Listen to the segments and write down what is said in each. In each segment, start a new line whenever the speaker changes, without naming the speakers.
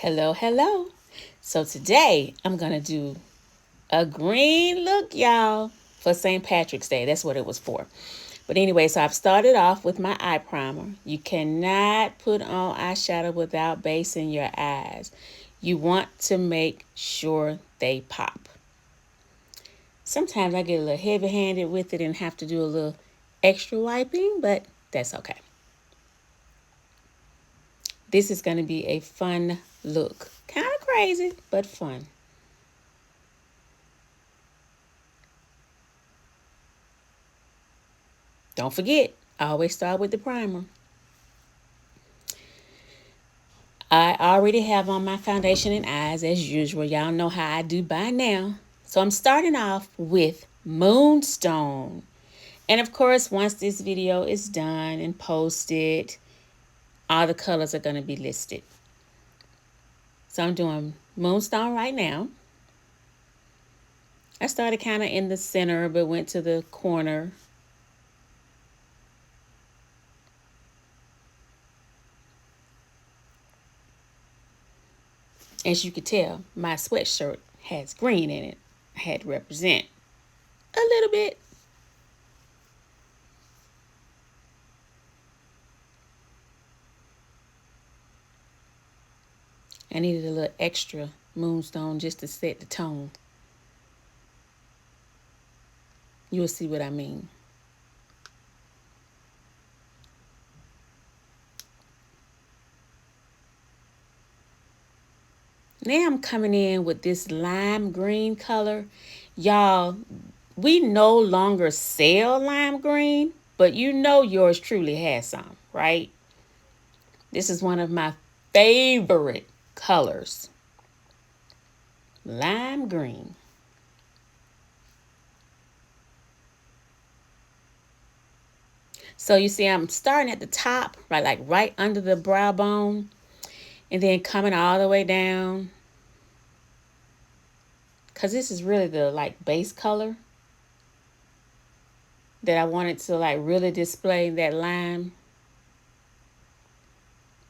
Hello, hello. So today I'm going to do a green look, y'all, for St. Patrick's Day. That's what it was for. But anyway, so I've started off with my eye primer. You cannot put on eyeshadow without basing your eyes. You want to make sure they pop. Sometimes I get a little heavy-handed with it and have to do a little extra wiping, but that's okay. This is going to be a fun look. Kind of crazy, but fun. Don't forget, I always start with the primer. I already have on my foundation and eyes as usual. Y'all know how I do by now. So I'm starting off with Moonstone. And of course, once this video is done and posted, all the colors are going to be listed. So I'm doing Moonstone right now. I started kind of in the center, but went to the corner. As you can tell, my sweatshirt has green in it. I had to represent a little bit. I needed a little extra Moonstone just to set the tone. You'll see what I mean. Now I'm coming in with this lime green color. Y'all, we no longer sell lime green, but you know yours truly has some, right? This is one of my favorite colors. Lime green. So you see I'm starting at the top, right, like right under the brow bone, and then coming all the way down. Because this is really the like base color that I wanted to like really display that lime.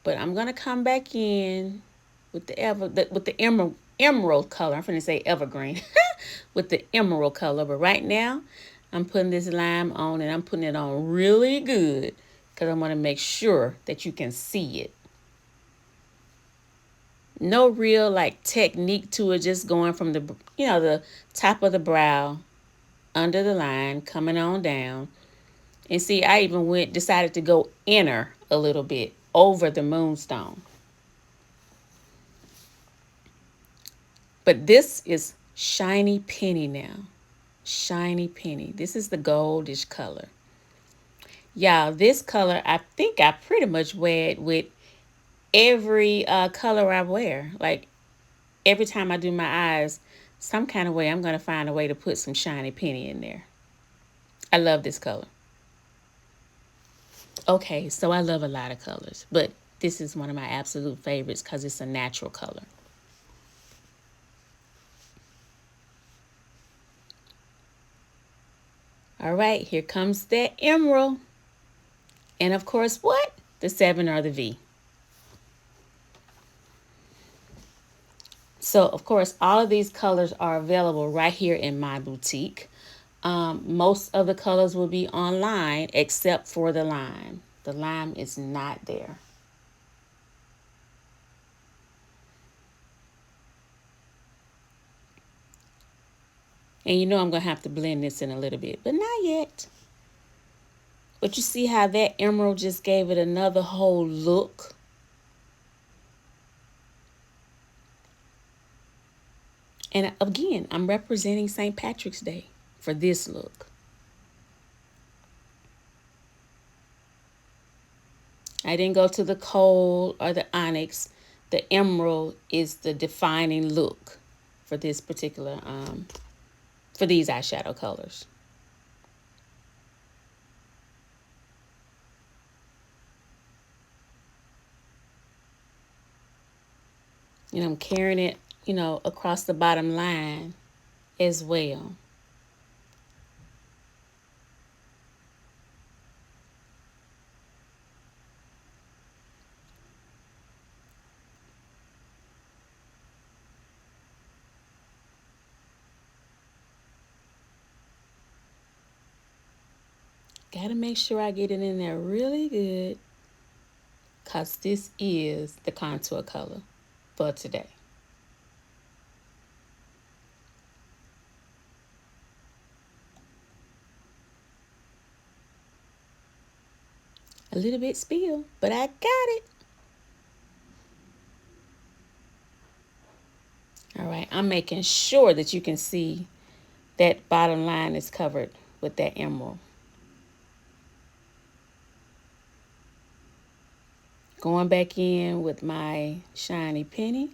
But I'm gonna come back in with the emerald color. I'm gonna say evergreen with the emerald color. But right now, I'm putting this lime on and I'm putting it on really good because I want to make sure that you can see it. No real like technique to it, just going from the top of the brow under the line, coming on down. And see, I even decided to go inner a little bit over the Moonstone. But this is Shiny Penny now. Shiny Penny. This is the goldish color. Y'all, this color, I think I pretty much wear it with every color I wear. Like, every time I do my eyes, some kind of way, I'm going to find a way to put some Shiny Penny in there. I love this color. Okay, so I love a lot of colors, but this is one of my absolute favorites because it's a natural color. All right, here comes that emerald. And of course, what? The 7 or the V. So, of course, all of these colors are available right here in my boutique. Most of the colors will be online except for the lime. The lime is not there. And you know I'm going to have to blend this in a little bit, but not yet. But you see how that emerald just gave it another whole look? And again, I'm representing St. Patrick's Day for this look. I didn't go to the coal or the onyx. The emerald is the defining look for this particular, for these eyeshadow colors. And I'm carrying it, across the bottom line as well. Gotta make sure I get it in there really good, because this is the contour color for today. A little bit spilled, but I got it. All right, I'm making sure that you can see that bottom line is covered with that emerald. Going back in with my shiny penny.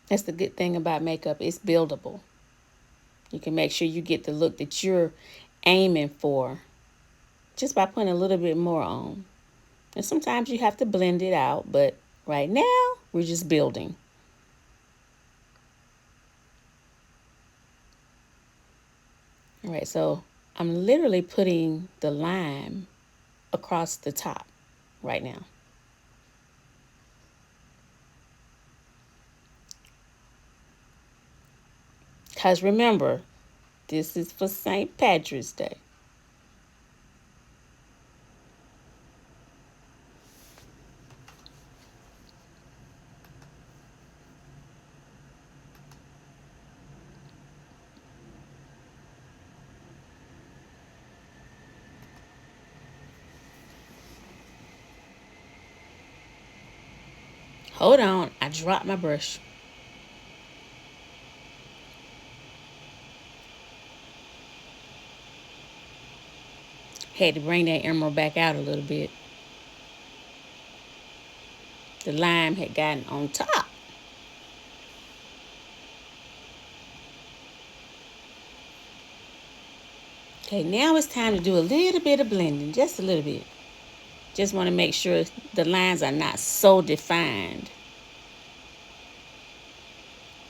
That's the good thing about makeup. It's buildable. You can make sure you get the look that you're aiming for just by putting a little bit more on. And sometimes you have to blend it out, but right now we're just building. All right, so I'm literally putting the lime across the top right now. Because remember, this is for St. Patrick's Day. Hold on, I dropped my brush. Had to bring that emerald back out a little bit. The lime had gotten on top. Okay, now it's time to do a little bit of blending, just a little bit. Just want to make sure the lines are not so defined.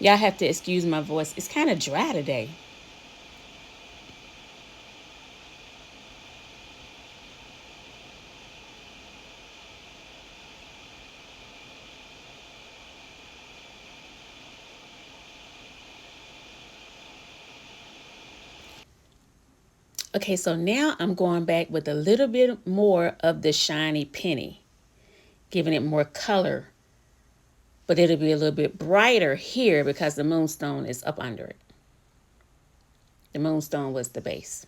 Y'all have to excuse my voice. It's kind of dry today. Okay, so now I'm going back with a little bit more of the shiny penny, giving it more color. But it'll be a little bit brighter here because the moonstone is up under it. The moonstone was the base.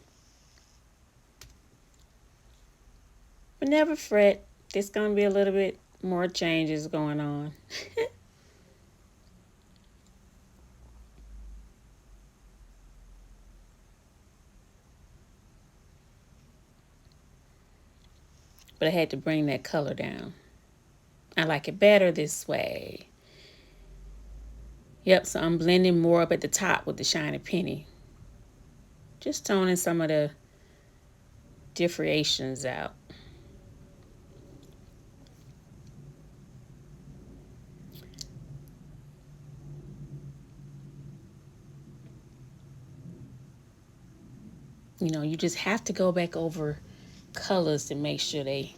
But never fret. There's going to be a little bit more changes going on. But I had to bring that color down. I like it better this way. Yep, so I'm blending more up at the top with the shiny penny. Just toning some of the differentiations out. You know, you just have to go back over colors to make sure they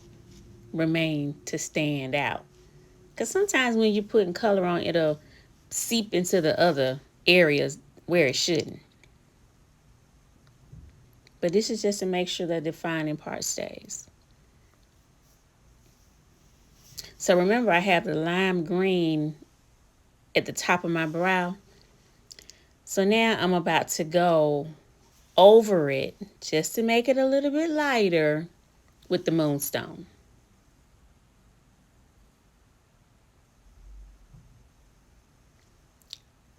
remain to stand out. Because sometimes when you're putting color on, it'll seep into the other areas where it shouldn't. But this is just to make sure the defining part stays. So remember, I have the lime green at the top of my brow. So now I'm about to go over it just to make it a little bit lighter with the moonstone.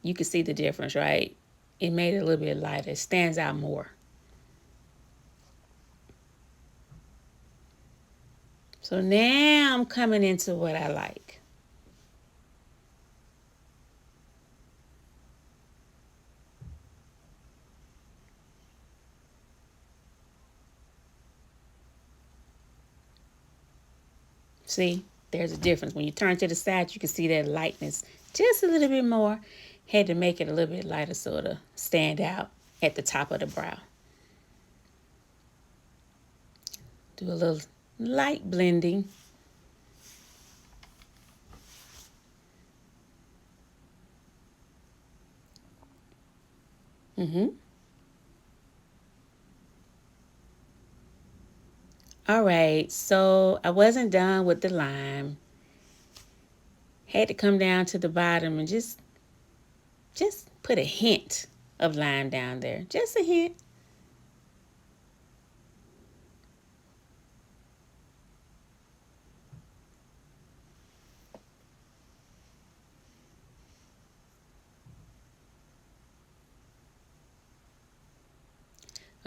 You can see the difference, right? It made it a little bit lighter. It stands out more. So now I'm coming into what I like. See, there's a difference. When you turn to the side, you can see that lightness just a little bit more. Had to make it a little bit lighter so it'll stand out at the top of the brow. Do a little light blending. All right, so I wasn't done with the lime. Had to come down to the bottom and just put a hint of lime down there. Just a hint.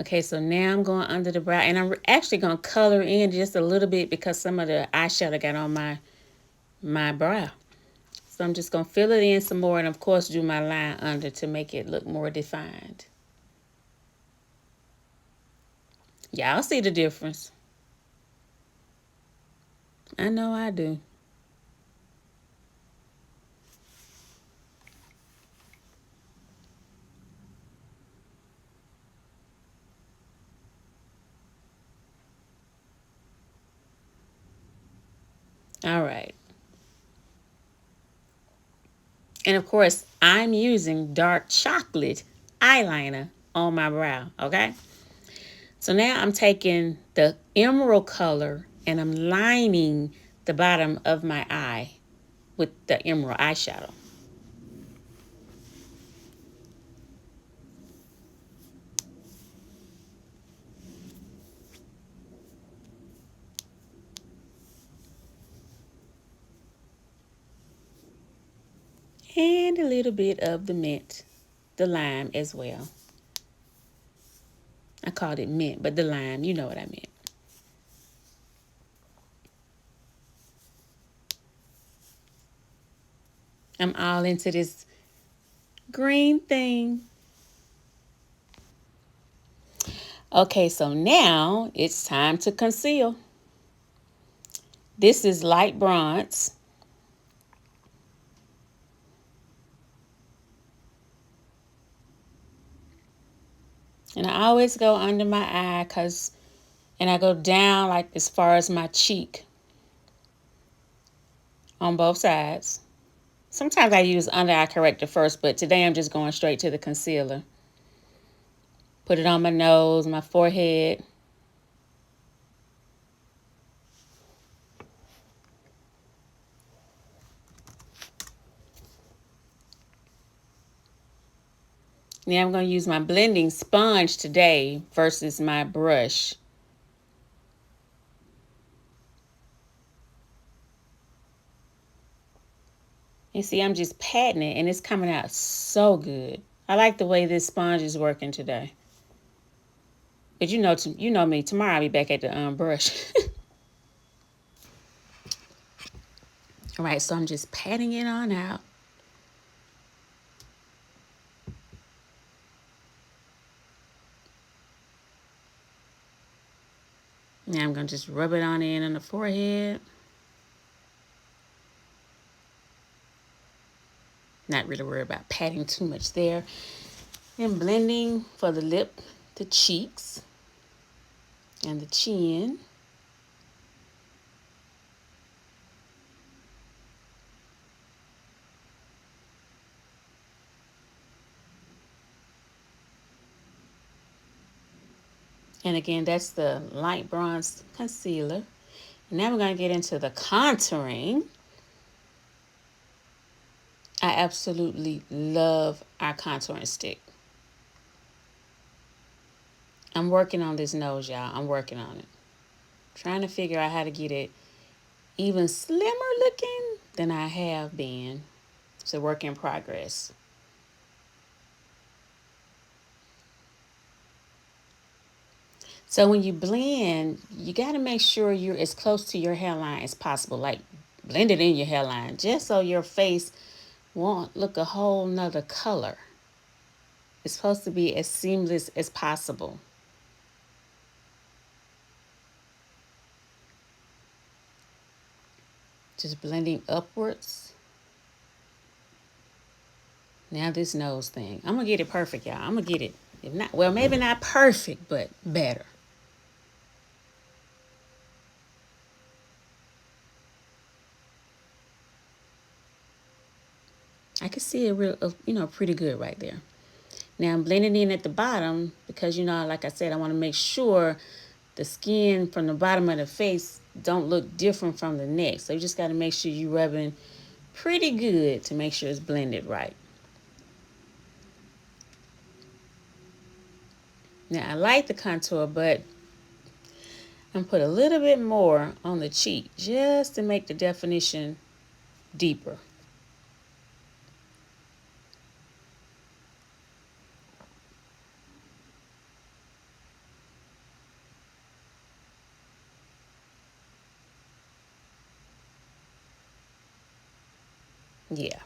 Okay, so now I'm going under the brow, and I'm actually going to color in just a little bit because some of the eyeshadow got on my brow. So I'm just going to fill it in some more, and of course do my line under to make it look more defined. Y'all see the difference. I know I do. All right. And of course, I'm using dark chocolate eyeliner on my brow, okay? So now I'm taking the emerald color and I'm lining the bottom of my eye with the emerald eyeshadow. And a little bit of the mint, the lime as well. I called it mint, but the lime, you know what I meant. I'm all into this green thing. Okay, so now it's time to conceal. This is light bronze. And I always go under my eye and I go down like as far as my cheek on both sides. Sometimes I use under eye corrector first, but today I'm just going straight to the concealer. Put it on my nose, my forehead. Now I'm going to use my blending sponge today versus my brush. And see, I'm just patting it and it's coming out so good. I like the way this sponge is working today. But you know me, tomorrow I'll be back at the brush. All right, so I'm just patting it on out. Now I'm going to just rub it on the forehead. Not really worried about patting too much there. And blending for the lip, the cheeks, and the chin. And again, that's the light bronze concealer. Now we're going to get into the contouring. I absolutely love our contouring stick. I'm working on this nose, y'all. I'm working on it. Trying to figure out how to get it even slimmer looking than I have been. It's a work in progress. So when you blend, you got to make sure you're as close to your hairline as possible. Like blend it in your hairline just so your face won't look a whole nother color. It's supposed to be as seamless as possible. Just blending upwards. Now this nose thing. I'm going to get it perfect, y'all. I'm going to get it. If not, well, maybe not perfect, but better. I can see it real, pretty good right there. Now I'm blending in at the bottom because, you know, like I said, I want to make sure the skin from the bottom of the face don't look different from the neck. So you just got to make sure you're rubbing pretty good to make sure it's blended right. Now I like the contour, but I'm put a little bit more on the cheek just to make the definition deeper. Yeah.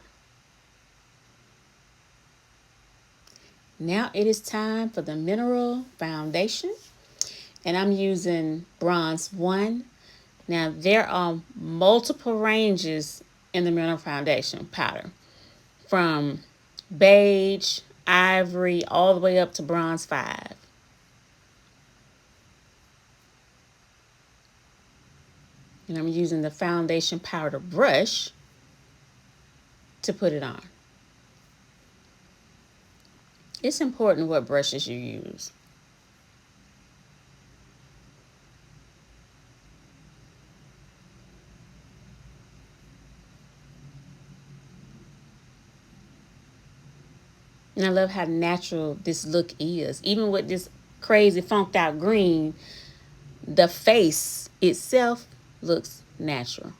Now it is time for the mineral foundation, and I'm using bronze 1. Now there are multiple ranges in the mineral foundation powder, from beige, ivory, all the way up to bronze 5. And I'm using the foundation powder brush to put it on. It's important what brushes you use. And I love how natural this look is. Even with this crazy funked out green, the face itself looks natural.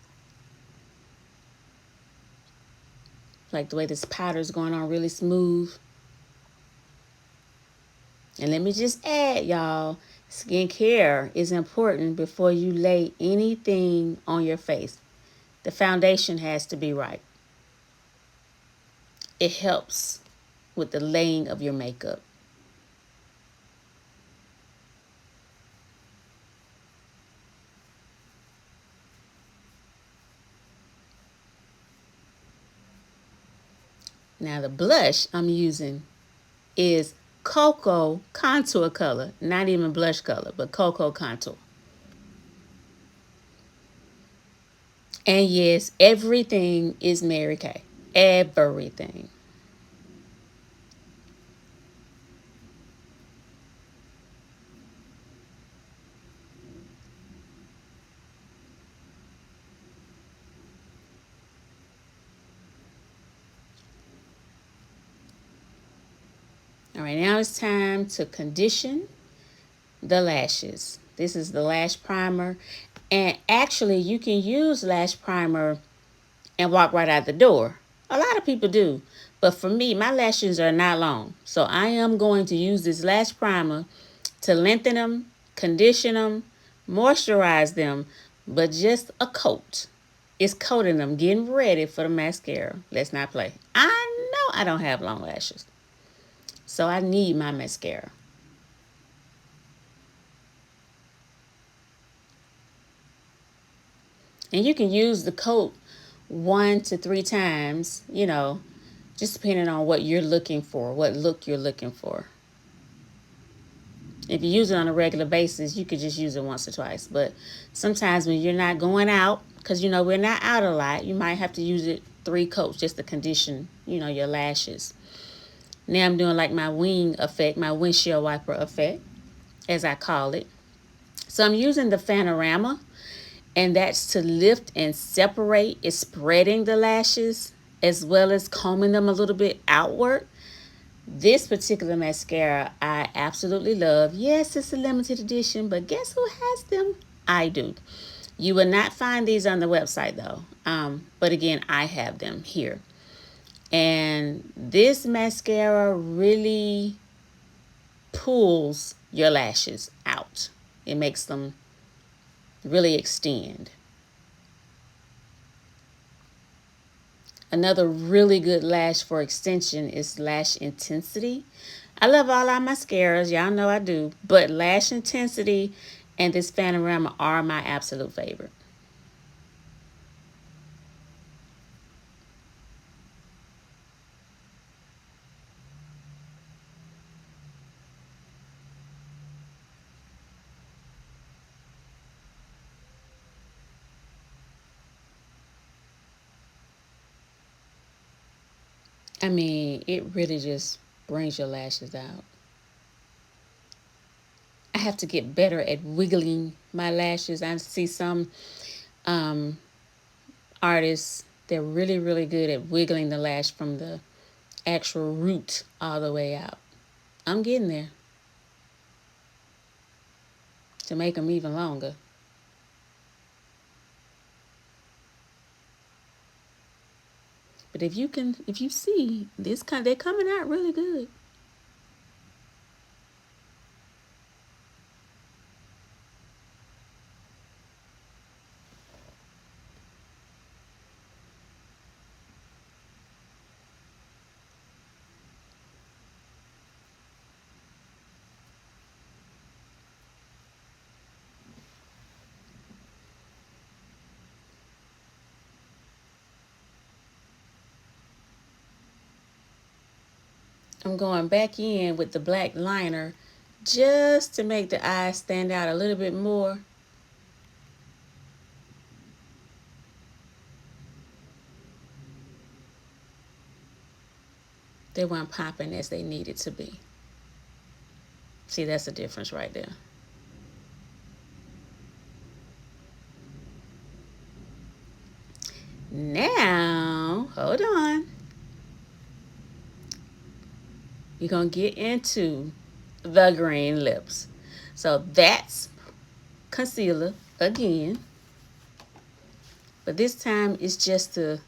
Like the way this powder is going on really smooth. And let me just add, y'all, skincare is important before you lay anything on your face. The foundation has to be right. It helps with the laying of your makeup. Now the blush I'm using is cocoa contour color, not even blush color, but cocoa contour. And yes, everything is Mary Kay. Everything. All right, now it's time to condition the lashes. This is the lash primer. And actually, you can use lash primer and walk right out the door. A lot of people do. But for me, my lashes are not long. So I am going to use this lash primer to lengthen them, condition them, moisturize them, but just a coat. It's coating them, getting ready for the mascara. Let's not play. I know I don't have long lashes, so I need my mascara. And you can use the coat 1 to 3 times, just depending on what you're looking for, what look you're looking for. If you use it on a regular basis, you could just use it once or twice. But sometimes when you're not going out, because we're not out a lot, you might have to use it 3 coats just to condition, your lashes. Now I'm doing like my wing effect, my windshield wiper effect, as I call it. So I'm using the Panorama, and that's to lift and separate. It's spreading the lashes as well as combing them a little bit outward. This particular mascara I absolutely love. Yes, it's a limited edition, but guess who has them? I do. You will not find these on the website though. But again, I have them here. And this mascara really pulls your lashes out. It makes them really extend. Another really good lash for extension is Lash Intensity. I love all our mascaras. Y'all know I do. But Lash Intensity and this Panorama are my absolute favorite. I mean, it really just brings your lashes out. I have to get better at wiggling my lashes. I see some um, artists, they're really, really good at wiggling the lash from the actual root all the way out. I'm getting there to make them even longer. But if you see this they're coming out really good. I'm going back in with the black liner just to make the eyes stand out a little bit more. They weren't popping as they needed to be. See, that's the difference right there. Now, hold on. You're going to get into the green lips. So that's concealer again. But this time it's just to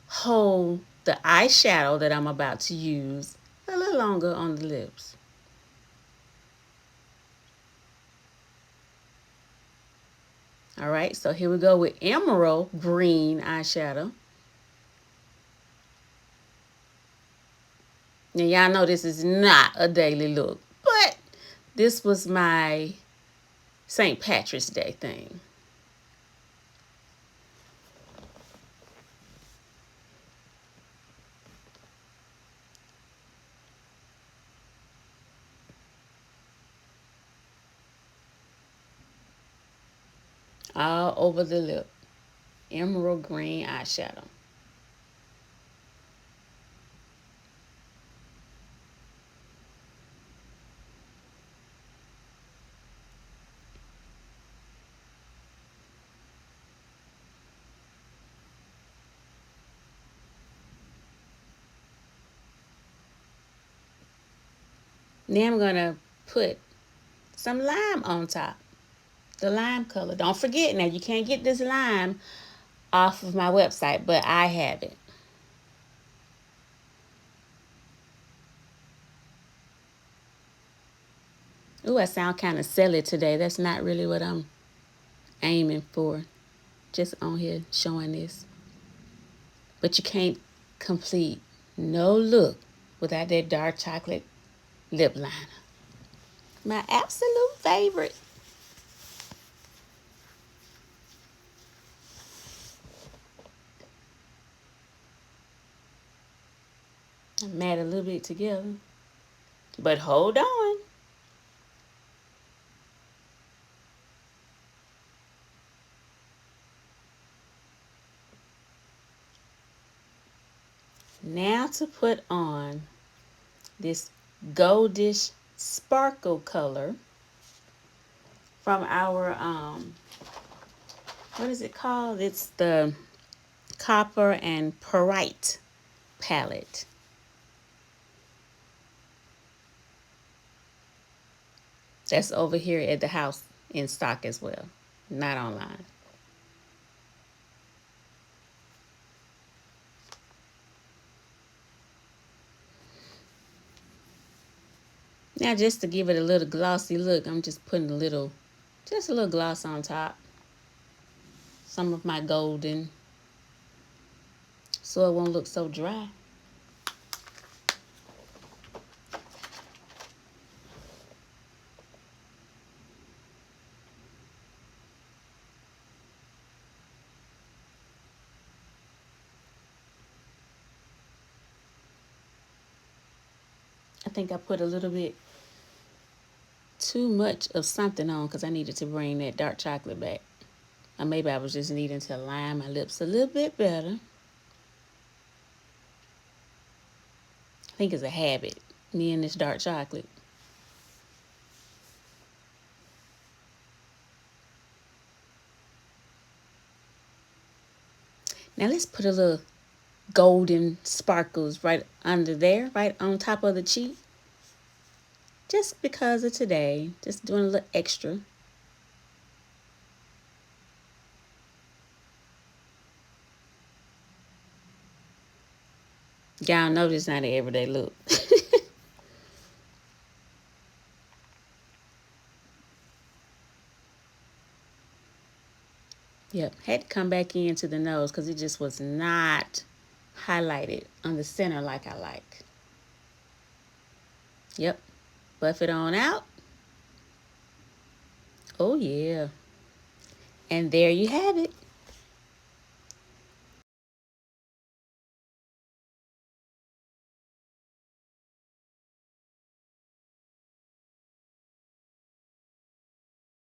hold the eyeshadow that I'm about to use a little longer on the lips. All right, so here we go with emerald green eyeshadow. Now, y'all know this is not a daily look, but this was my St. Patrick's Day thing. All over the lip. Emerald green eyeshadow. Now I'm going to put some lime on top. The lime color. Don't forget, now you can't get this lime off of my website, but I have it. Ooh, I sound kind of silly today. That's not really what I'm aiming for. Just on here showing this. But you can't complete no look without that dark chocolate lip liner. My absolute favorite. I'm mad a little bit together. But hold on. Now to put on this goldish sparkle color from our what is it called? It's the Copper and Pyrite palette. That's over here at the house in stock as well, not online. Now just to give it a little glossy look, I'm just putting just a little gloss on top. Some of my golden, so it won't look so dry. I think I put a little bit too much of something on because I needed to bring that dark chocolate back. Or maybe I was just needing to line my lips a little bit better. think it's a habit. Me and this dark chocolate. Now let's put a little golden sparkles right under there, right on top of the cheek. Just because of today. Just doing a little extra. Y'all know this not an everyday look. Yep, had to come back into the nose because it just was not highlighted on the center like I like. Yep, buff it on out. Oh yeah. And there you have it.